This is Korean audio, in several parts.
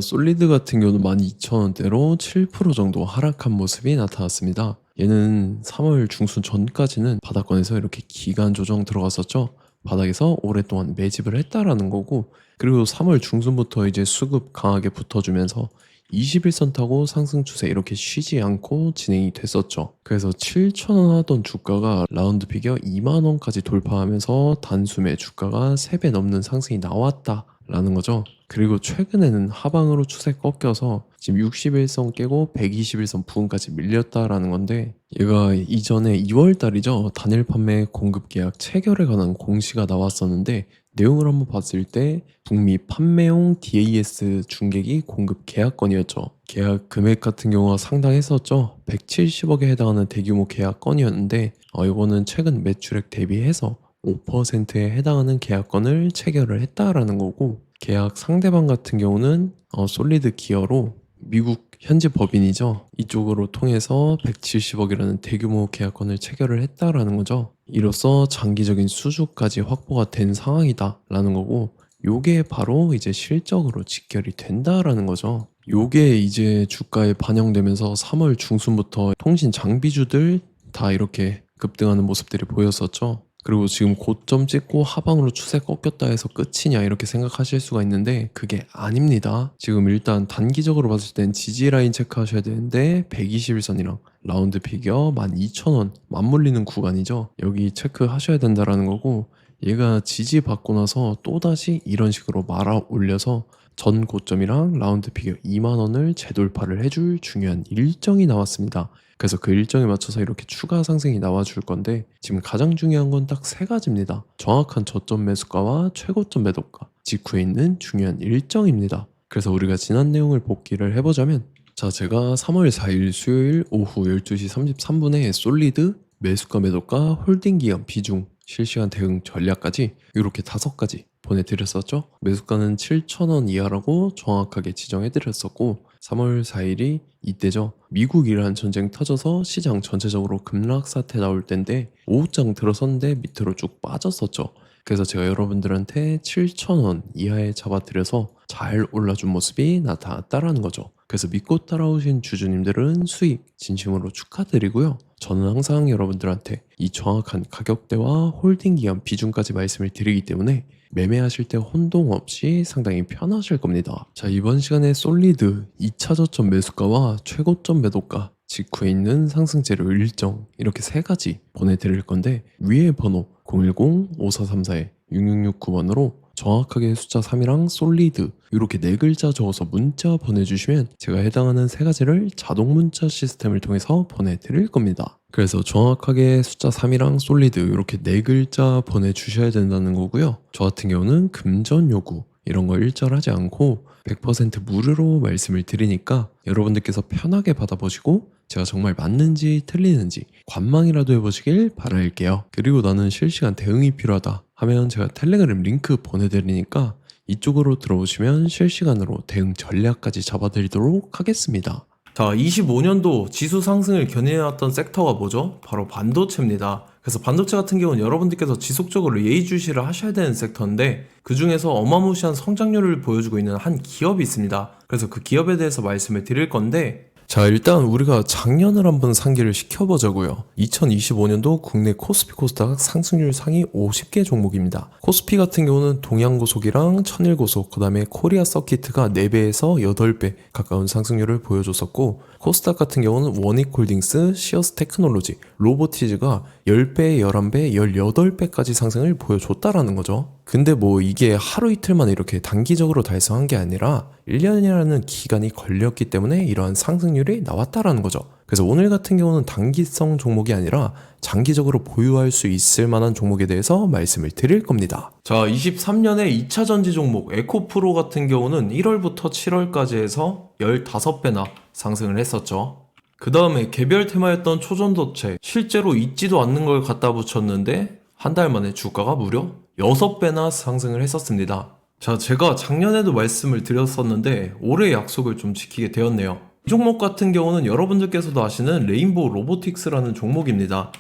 솔리드 같은 경우는 12,000원대로 7% 정도 하락한 모습이 나타났습니다. 얘는 3월 중순 전까지는 바닥권에서 이렇게 기간 조정 들어갔었죠. 바닥에서 오랫동안 매집을 했다라는 거고, 그리고 3월 중순부터 이제 수급 강하게 붙어주면서 21선 타고 상승 추세 이렇게 쉬지 않고 진행이 됐었죠. 그래서 7,000원 하던 주가가 라운드 피겨 2만 원까지 돌파하면서 단숨에 주가가 3배 넘는 상승이 나왔다라는 거죠. 그리고 최근에는 하방으로 추세 꺾여서 지금 61선 깨고 121선 부근까지 밀렸다라는 건데, 얘가 이전에 2월 달이죠. 단일 판매 공급 계약 체결에 관한 공시가 나왔었는데, 내용을 한번 봤을 때 북미 판매용 DAS 중계기 공급 계약건이었죠. 계약 금액 같은 경우가 상당했었죠. 170억에 해당하는 대규모 계약건이었는데, 이거는 최근 매출액 대비해서 5%에 해당하는 계약건을 체결을 했다라는 거고, 계약 상대방 같은 경우는 솔리드 기어로 미국 현지 법인이죠. 이쪽으로 통해서 170억이라는 대규모 계약건을 체결을 했다라는 거죠. 이로써 장기적인 수주까지 확보가 된 상황이다라는 거고, 요게 바로 이제 실적으로 직결이 된다라는 거죠. 요게 이제 주가에 반영되면서 3월 중순부터 통신 장비주들 다 이렇게 급등하는 모습들이 보였었죠. 그리고 지금 고점 찍고 하방으로 추세 꺾였다 해서 끝이냐 이렇게 생각하실 수가 있는데, 그게 아닙니다. 지금 일단 단기적으로 봤을 땐 지지 라인 체크하셔야 되는데, 121선이랑 라운드 피겨 12,000원 맞물리는 구간이죠. 여기 체크하셔야 된다라는 거고, 얘가 지지 받고 나서 또다시 이런 식으로 말아 올려서 전 고점이랑 라운드 피겨 2만 원을 재돌파를 해줄 중요한 일정이 나왔습니다. 그래서 그 일정에 맞춰서 이렇게 추가 상승이 나와줄 건데, 지금 가장 중요한 건 딱 세 가지입니다. 정확한 저점 매수가와 최고점 매도가, 직후에 있는 중요한 일정입니다. 그래서 우리가 지난 내용을 복기를 해보자면, 자, 제가 3월 4일 수요일 오후 12시 33분에 솔리드 매수가 매도가 홀딩 기간 비중 실시간 대응 전략까지 이렇게 5가지 보내드렸었죠. 매수가는 7,000원 이하라고 정확하게 지정해드렸었고, 3월 4일이 이때죠. 미국 이란 전쟁 터져서 시장 전체적으로 급락 사태 나올 때인데, 오후장 들어섰는데 밑으로 쭉 빠졌었죠. 그래서 제가 여러분들한테 7,000원 이하에 잡아드려서 잘 올라준 모습이 나타났다라는 거죠. 그래서 믿고 따라오신 주주님들은 수익 진심으로 축하드리고요. 저는 항상 여러분들한테 이 정확한 가격대와 홀딩 기간 비중까지 말씀을 드리기 때문에 매매하실 때 혼동 없이 상당히 편하실 겁니다. 자, 이번 시간에 솔리드 2차 저점 매수가와 최고점 매도가, 직후에 있는 상승 재료 일정, 이렇게 3가지 보내드릴 건데, 위에 번호 010-5434-6669번으로 정확하게 숫자 3이랑 솔리드 이렇게 4글자 적어서 문자 보내주시면 제가 해당하는 3가지를 자동 문자 시스템을 통해서 보내드릴 겁니다. 그래서 정확하게 숫자 3이랑 솔리드 이렇게 4글자 보내주셔야 된다는 거고요. 저 같은 경우는 금전 요구 이런 거 일절하지 않고 100% 무료로 말씀을 드리니까 여러분들께서 편하게 받아보시고 제가 정말 맞는지 틀리는지 관망이라도 해보시길 바랄게요. 그리고 나는 실시간 대응이 필요하다 하면 제가 텔레그램 링크 보내드리니까 이쪽으로 들어오시면 실시간으로 대응 전략까지 잡아드리도록 하겠습니다. 자, 25년도 지수 상승을 견인해왔던 섹터가 뭐죠? 바로 반도체입니다. 그래서 반도체 같은 경우는 여러분들께서 지속적으로 예의주시를 하셔야 되는 섹터인데, 그 중에서 어마무시한 성장률을 보여주고 있는 한 기업이 있습니다. 그래서 그 기업에 대해서 말씀을 드릴 건데, 자, 일단 우리가 작년을 한번 상기를 시켜보자고요. 2025년도 국내 코스피 코스닥 상승률 상위 50개 종목입니다. 코스피 같은 경우는 동양고속이랑 천일고속, 그 다음에 코리아 서키트가 4배에서 8배 가까운 상승률을 보여줬었고, 코스닥 같은 경우는 원익홀딩스, 시어스 테크놀로지, 로보티즈가 10배, 11배, 18배까지 상승을 보여줬다라는 거죠. 근데 뭐 이게 하루 이틀만 이렇게 단기적으로 달성한 게 아니라 1년이라는 기간이 걸렸기 때문에 이러한 상승률이 나왔다라는 거죠. 그래서 오늘 같은 경우는 단기성 종목이 아니라 장기적으로 보유할 수 있을 만한 종목에 대해서 말씀을 드릴 겁니다. 자, 23년에 2차 전지 종목 에코프로 같은 경우는 1월부터 7월까지 해서 15배나 상승을 했었죠. 그 다음에 개별 테마였던 초전도체, 실제로 있지도 않는 걸 갖다 붙였는데 한 달 만에 주가가 무려 6배나 상승을 했었습니다. 자, 제가 작년에도 말씀을 드렸었는데 올해 약속을 좀 지키게 되었네요. 이 종목 같은 경우는 여러분들께서도 아시는 레인보우 로보틱스라는 종목입니다.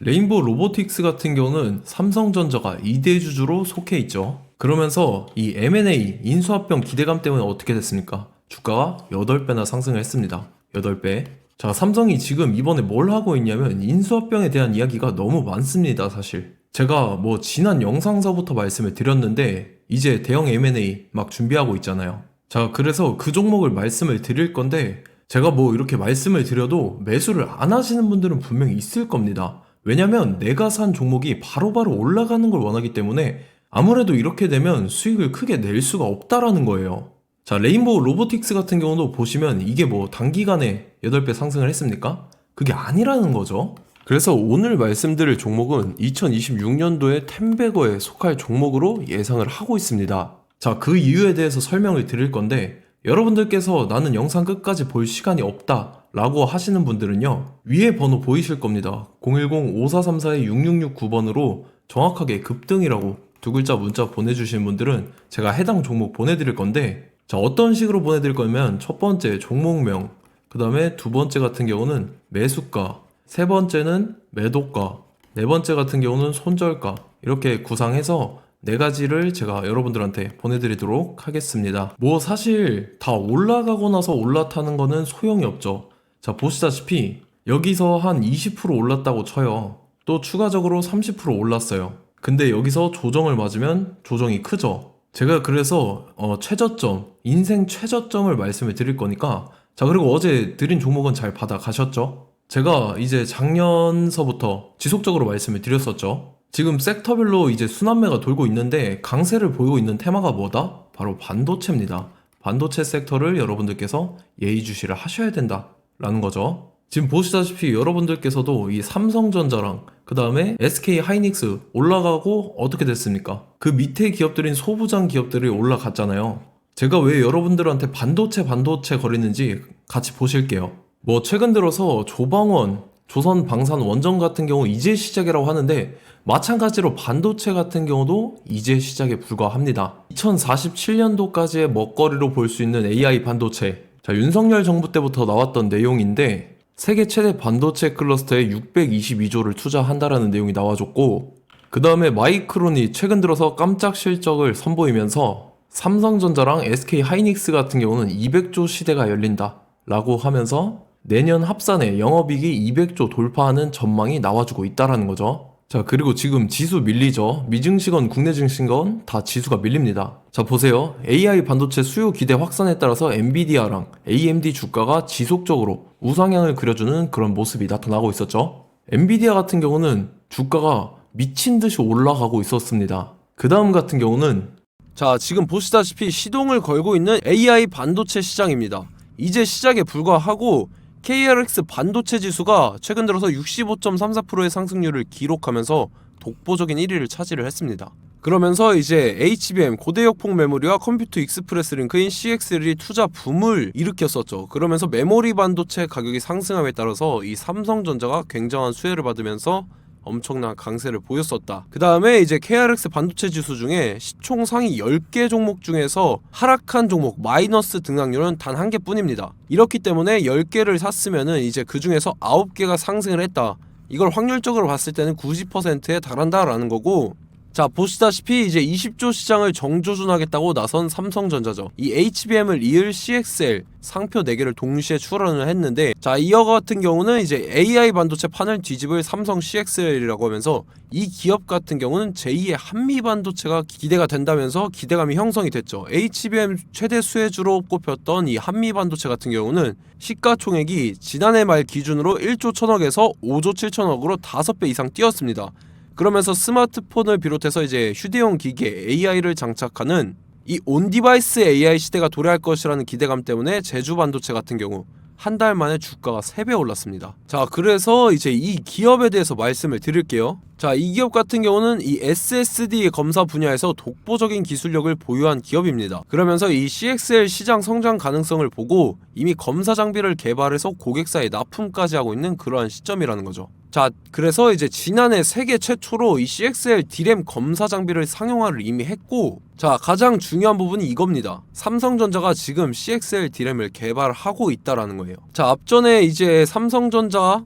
레인보우 로보틱스 같은 경우는 삼성전자가 2대 주주로 속해 있죠. 그러면서 이 M&A 인수합병 기대감 때문에 어떻게 됐습니까? 주가가 8배나 상승을 했습니다. 8배. 자, 삼성이 지금 이번에 뭘 하고 있냐면 인수합병에 대한 이야기가 너무 많습니다, 사실. 제가 뭐 지난 영상서부터 말씀을 드렸는데 이제 대형 M&A 막 준비하고 있잖아요. 자, 그래서 그 종목을 말씀을 드릴 건데 제가 뭐 이렇게 말씀을 드려도 매수를 안 하시는 분들은 분명히 있을 겁니다. 왜냐면 내가 산 종목이 바로바로 올라가는 걸 원하기 때문에 아무래도 이렇게 되면 수익을 크게 낼 수가 없다라는 거예요. 자, 레인보우 로보틱스 같은 경우도 보시면 이게 뭐 단기간에 8배 상승을 했습니까? 그게 아니라는 거죠. 그래서 오늘 말씀드릴 종목은 2026년도에 텐베거에 속할 종목으로 예상을 하고 있습니다. 자, 그 이유에 대해서 설명을 드릴 건데 여러분들께서 나는 영상 끝까지 볼 시간이 없다 라고 하시는 분들은요, 위에 번호 보이실 겁니다. 010-5434-6669번으로 정확하게 급등이라고 두 글자 문자 보내주신 분들은 제가 해당 종목 보내드릴 건데, 자, 어떤 식으로 보내드릴 거냐면 첫 번째 종목명, 그 다음에 두 번째 같은 경우는 매수가, 세 번째는 매도가, 네 번째 같은 경우는 손절가, 이렇게 구상해서 네 가지를 제가 여러분들한테 보내드리도록 하겠습니다. 뭐 사실 다 올라가고 나서 올라타는 거는 소용이 없죠. 자, 보시다시피 여기서 한 20% 올랐다고 쳐요. 또 추가적으로 30% 올랐어요. 근데 여기서 조정을 맞으면 조정이 크죠. 제가 그래서 최저점, 인생 최저점을 말씀을 드릴 거니까, 자, 그리고 어제 드린 종목은 잘 받아 가셨죠? 제가 이제 작년서부터 지속적으로 말씀을 드렸었죠. 지금 섹터별로 이제 순환매가 돌고 있는데 강세를 보이고 있는 테마가 뭐다? 바로 반도체입니다. 반도체 섹터를 여러분들께서 예의주시를 하셔야 된다라는 거죠. 지금 보시다시피 여러분들께서도 이 삼성전자랑 그 다음에 SK 하이닉스 올라가고 어떻게 됐습니까? 그 밑에 기업들인 소부장 기업들이 올라갔잖아요. 제가 왜 여러분들한테 반도체 거리는지 같이 보실게요. 뭐 최근 들어서 조방원, 조선방산원전 같은 경우 이제 시작이라고 하는데 마찬가지로 반도체 같은 경우도 이제 시작에 불과합니다. 2047년도까지의 먹거리로 볼 수 있는 AI 반도체. 자, 윤석열 정부 때부터 나왔던 내용인데 세계 최대 반도체 클러스터에 622조를 투자한다라는 내용이 나와줬고, 그 다음에 마이크론이 최근 들어서 깜짝 실적을 선보이면서 삼성전자랑 SK 하이닉스 같은 경우는 200조 시대가 열린다 라고 하면서 내년 합산에 영업이익이 200조 돌파하는 전망이 나와주고 있다라는 거죠. 자, 그리고 지금 지수 밀리죠. 미증시건 국내 증시건 다 지수가 밀립니다. 자, 보세요. AI 반도체 수요 기대 확산에 따라서 엔비디아랑 AMD 주가가 지속적으로 우상향을 그려주는 그런 모습이 나타나고 있었죠. 엔비디아 같은 경우는 주가가 미친 듯이 올라가고 있었습니다. 그 다음 같은 경우는, 자, 지금 보시다시피 시동을 걸고 있는 AI 반도체 시장입니다. 이제 시작에 불과하고 KRX 반도체 지수가 최근 들어서 65.34%의 상승률을 기록하면서 독보적인 1위를 차지를 했습니다. 그러면서 이제 HBM 고대역폭 메모리와 컴퓨터 익스프레스 링크인 CXL이 투자 붐을 일으켰었죠. 그러면서 메모리 반도체 가격이 상승함에 따라서 이 삼성전자가 굉장한 수혜를 받으면서 엄청난 강세를 보였었다. 그 다음에 이제 KRX 반도체 지수 중에 시총 상위 10개 종목 중에서 하락한 종목 마이너스 등락률은 단 1개뿐입니다. 이렇기 때문에 10개를 샀으면은 이제 그 중에서 9개가 상승을 했다. 이걸 확률적으로 봤을 때는 90%에 달한다라는 거고, 자, 보시다시피 이제 20조 시장을 정조준하겠다고 나선 삼성전자죠. 이 HBM을 이을 CXL 상표 4개를 동시에 출원을 했는데, 자, 이어 같은 경우는 이제 AI 반도체 판을 뒤집을 삼성 CXL이라고 하면서 이 기업 같은 경우는 제2의 한미 반도체가 기대가 된다면서 기대감이 형성이 됐죠. HBM 최대 수혜주로 꼽혔던 이 한미 반도체 같은 경우는 시가총액이 지난해 말 기준으로 1조 1000억에서 5조 7천억으로 5배 이상 뛰었습니다. 그러면서 스마트폰을 비롯해서 이제 휴대용 기기에 AI를 장착하는 이 온디바이스 AI 시대가 도래할 것이라는 기대감 때문에 제주 반도체 같은 경우 한 달 만에 주가가 3배 올랐습니다. 자, 그래서 이제 이 기업에 대해서 말씀을 드릴게요. 자, 이 기업 같은 경우는 이 SSD 검사 분야에서 독보적인 기술력을 보유한 기업입니다. 그러면서 이 CXL 시장 성장 가능성을 보고 이미 검사 장비를 개발해서 고객사에 납품까지 하고 있는 그러한 시점이라는 거죠. 자, 그래서 이제 지난해 세계 최초로 이 CXL D램 검사 장비를 상용화를 이미 했고, 자, 가장 중요한 부분이 이겁니다. 삼성전자가 지금 CXL D램을 개발하고 있다라는 거예요. 자, 앞전에 이제 삼성전자가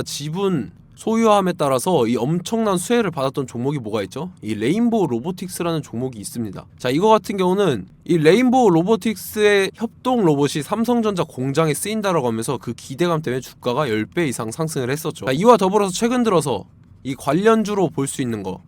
지분 소유함에 따라서 이 엄청난 수혜를 받았던 종목이 뭐가 있죠? 이 레인보우 로보틱스라는 종목이 있습니다. 자, 이거 같은 경우는 이 레인보우 로보틱스의 협동 로봇이 삼성전자 공장에 쓰인다라고 하면서 그 기대감 때문에 주가가 10배 이상 상승을 했었죠. 자, 이와 더불어서 최근 들어서 이 관련주로 볼 수 있는 거,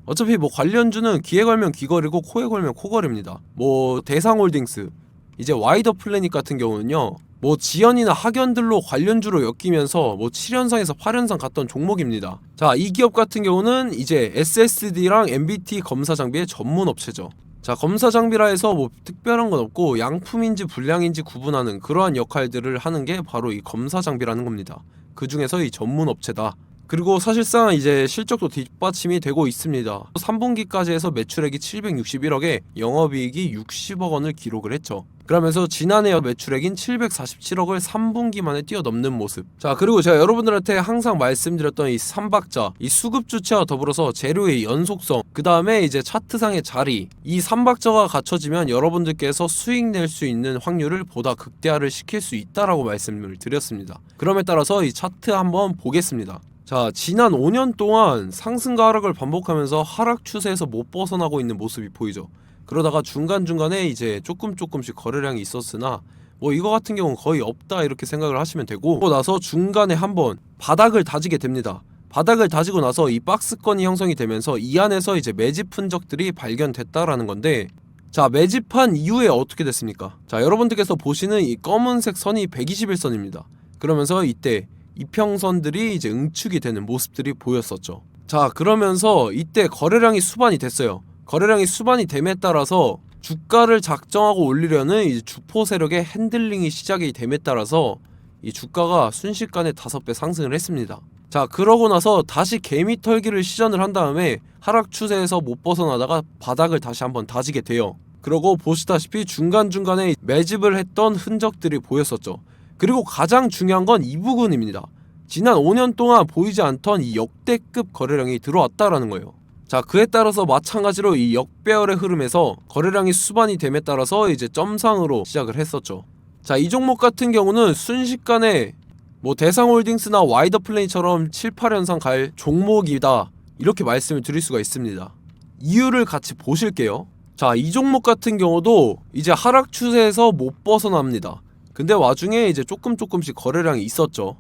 어차피 뭐 관련주는 귀에 걸면 귀걸이고 코에 걸면 코걸이입니다. 뭐 대상홀딩스, 이제 와이더 플래닛 같은 경우는요, 뭐 지연이나 학연들로 관련주로 엮이면서 뭐 7연상에서 8연상 갔던 종목입니다. 자, 이 기업 같은 경우는 이제 SSD랑 MBT 검사 장비의 전문 업체죠. 자, 검사 장비라 해서 뭐 특별한 건 없고 양품인지 불량인지 구분하는 그러한 역할들을 하는 게 바로 이 검사 장비라는 겁니다. 그 중에서 이 전문 업체다. 그리고 사실상 이제 실적도 뒷받침이 되고 있습니다. 3분기까지 해서 매출액이 761억에 영업이익이 60억 원을 기록을 했죠. 그러면서 지난해 매출액인 747억을 3분기 만에 뛰어넘는 모습. 자, 그리고 제가 여러분들한테 항상 말씀드렸던 이 3박자, 이 수급 주체와 더불어서 재료의 연속성, 그 다음에 이제 차트상의 자리, 이 3박자가 갖춰지면 여러분들께서 수익 낼 수 있는 확률을 보다 극대화를 시킬 수 있다라고 말씀을 드렸습니다. 그럼에 따라서 이 차트 한번 보겠습니다. 자, 지난 5년 동안 상승과 하락을 반복하면서 하락 추세에서 못 벗어나고 있는 모습이 보이죠. 그러다가 중간중간에 이제 조금씩 거래량이 있었으나 뭐 이거 같은 경우는 거의 없다 이렇게 생각을 하시면 되고, 그러고 나서 중간에 한번 바닥을 다지게 됩니다. 바닥을 다지고 나서 이 박스권이 형성이 되면서 이 안에서 이제 매집 흔적들이 발견됐다라는 건데, 자, 매집한 이후에 어떻게 됐습니까? 자, 여러분들께서 보시는 이 검은색 선이 121선입니다. 그러면서 이때 이평선들이 이제 응축이 되는 모습들이 보였었죠. 자, 그러면서 이때 거래량이 수반이 됐어요. 거래량이 수반이 됨에 따라서 주가를 작정하고 올리려는 이제 주포 세력의 핸들링이 시작이 됨에 따라서 이 주가가 순식간에 5배 상승을 했습니다. 자, 그러고 나서 다시 개미 털기를 시전을 한 다음에 하락 추세에서 못 벗어나다가 바닥을 다시 한번 다지게 돼요. 그러고 보시다시피 중간중간에 매집을 했던 흔적들이 보였었죠. 그리고 가장 중요한 건 이 부분입니다. 지난 5년 동안 보이지 않던 이 역대급 거래량이 들어왔다라는 거예요. 자, 그에 따라서 마찬가지로 이 역배열의 흐름에서 거래량이 수반이 됨에 따라서 이제 점상으로 시작을 했었죠. 자, 이 종목 같은 경우는 순식간에 뭐 대상홀딩스나 와이더 플레이처럼 7, 8연상 갈 종목이다 이렇게 말씀을 드릴 수가 있습니다. 이유를 같이 보실게요. 자, 이 종목 같은 경우도 이제 하락 추세에서 못 벗어납니다. 근데 와중에 이제 조금씩 거래량이 있었죠.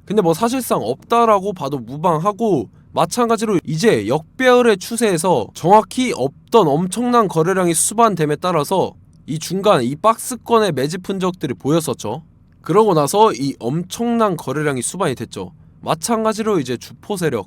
근데 뭐 사실상 없다라고 봐도 무방하고, 마찬가지로 이제 역배열의 추세에서 정확히 없던 엄청난 거래량이 수반됨에 따라서 이 중간 이 박스권의 매집 흔적들이 보였었죠. 그러고 나서 이 엄청난 거래량이 수반이 됐죠. 마찬가지로 이제 주포 세력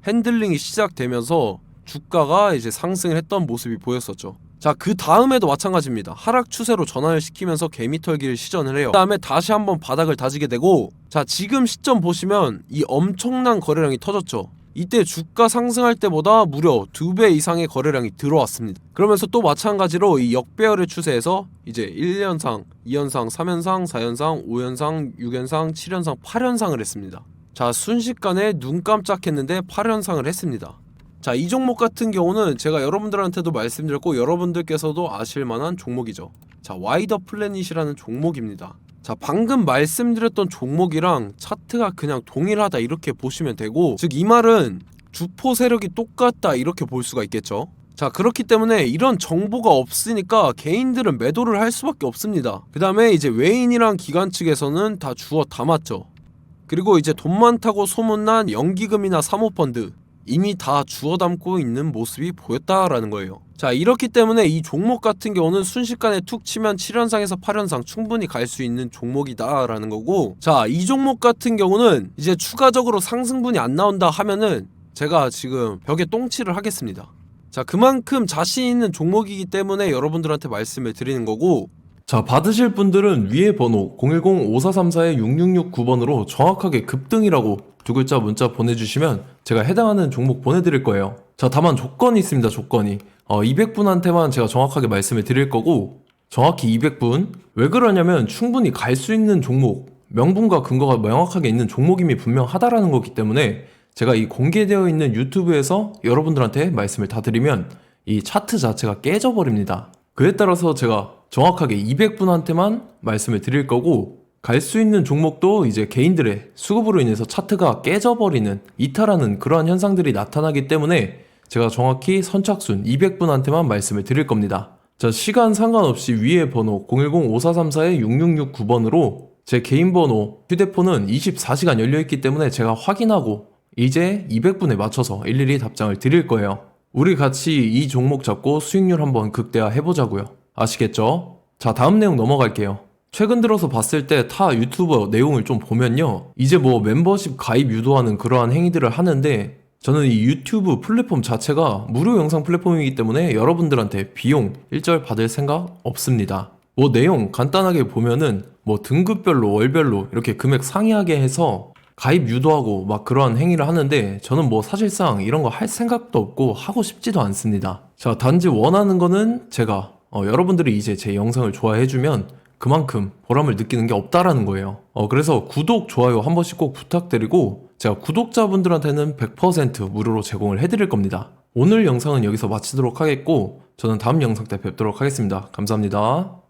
핸들링이 시작되면서 주가가 이제 상승을 했던 모습이 보였었죠. 자, 그 다음에도 마찬가지입니다. 하락 추세로 전환을 시키면서 개미 털기를 시전을 해요. 그 다음에 다시 한번 바닥을 다지게 되고, 자, 지금 시점 보시면 이 엄청난 거래량이 터졌죠. 이때 주가 상승할 때보다 무려 2배 이상의 거래량이 들어왔습니다. 그러면서 또 마찬가지로 이 역배열의 추세에서 이제 1연상, 2연상, 3연상, 4연상, 5연상, 6연상, 7연상, 8연상을 했습니다. 자, 순식간에 눈 깜짝했는데 8연상을 했습니다. 자, 이 종목 같은 경우는 제가 여러분들한테도 말씀드렸고 여러분들께서도 아실만한 종목이죠. 자, 와이더 플래닛이라는 종목입니다. 자, 방금 말씀드렸던 종목이랑 차트가 그냥 동일하다 이렇게 보시면 되고, 즉 이 말은 주포 세력이 똑같다 이렇게 볼 수가 있겠죠. 자, 그렇기 때문에 이런 정보가 없으니까 개인들은 매도를 할 수밖에 없습니다. 그 다음에 이제 외인이랑 기관 측에서는 다 주워 담았죠. 그리고 이제 돈 많다고 소문난 연기금이나 사모펀드 이미 다 주워 담고 있는 모습이 보였다라는 거예요. 자, 이렇기 때문에 이 종목 같은 경우는 순식간에 툭 치면 7연상에서 8연상 충분히 갈 수 있는 종목이다 라는 거고, 자, 이 종목 같은 경우는 이제 추가적으로 상승분이 안 나온다 하면은 제가 지금 벽에 똥칠을 하겠습니다. 자, 그만큼 자신 있는 종목이기 때문에 여러분들한테 말씀을 드리는 거고, 자, 받으실 분들은 위에 번호 010-5434-6669번으로 정확하게 급등이라고 두 글자 문자 보내주시면 제가 해당하는 종목 보내드릴 거예요. 자, 다만 조건이 있습니다. 조건이 200분한테만 제가 정확하게 말씀을 드릴 거고, 정확히 200분. 왜 그러냐면 충분히 갈 수 있는 종목, 명분과 근거가 명확하게 있는 종목임이 분명하다라는 거기 때문에 제가 이 공개되어 있는 유튜브에서 여러분들한테 말씀을 다 드리면 이 차트 자체가 깨져버립니다. 그에 따라서 제가 정확하게 200분한테만 말씀을 드릴 거고, 갈 수 있는 종목도 이제 개인들의 수급으로 인해서 차트가 깨져버리는 이탈하는 그러한 현상들이 나타나기 때문에 제가 정확히 선착순 200분한테만 말씀을 드릴 겁니다. 자, 시간 상관없이 위에 번호 010-5434-6669번으로 제 개인 번호, 휴대폰은 24시간 열려있기 때문에 제가 확인하고 이제 200분에 맞춰서 일일이 답장을 드릴 거예요. 우리 같이 이 종목 잡고 수익률 한번 극대화 해보자고요. 아시겠죠? 자, 다음 내용 넘어갈게요. 최근 들어서 봤을 때 타 유튜버 내용을 좀 보면요, 이제 뭐 멤버십 가입 유도하는 그러한 행위들을 하는데, 저는 이 유튜브 플랫폼 자체가 무료 영상 플랫폼이기 때문에 여러분들한테 비용 일절 받을 생각 없습니다. 뭐 내용 간단하게 보면은 뭐 등급별로 월별로 이렇게 금액 상이하게 해서 가입 유도하고 막 그러한 행위를 하는데, 저는 뭐 사실상 이런 거 할 생각도 없고 하고 싶지도 않습니다. 자, 단지 원하는 거는 제가 여러분들이 이제 제 영상을 좋아해주면 그만큼 보람을 느끼는 게 없다라는 거예요. 그래서 구독, 좋아요 한 번씩 꼭 부탁드리고, 제가 구독자분들한테는 100% 무료로 제공을 해드릴 겁니다. 오늘 영상은 여기서 마치도록 하겠고, 저는 다음 영상 때 뵙도록 하겠습니다. 감사합니다.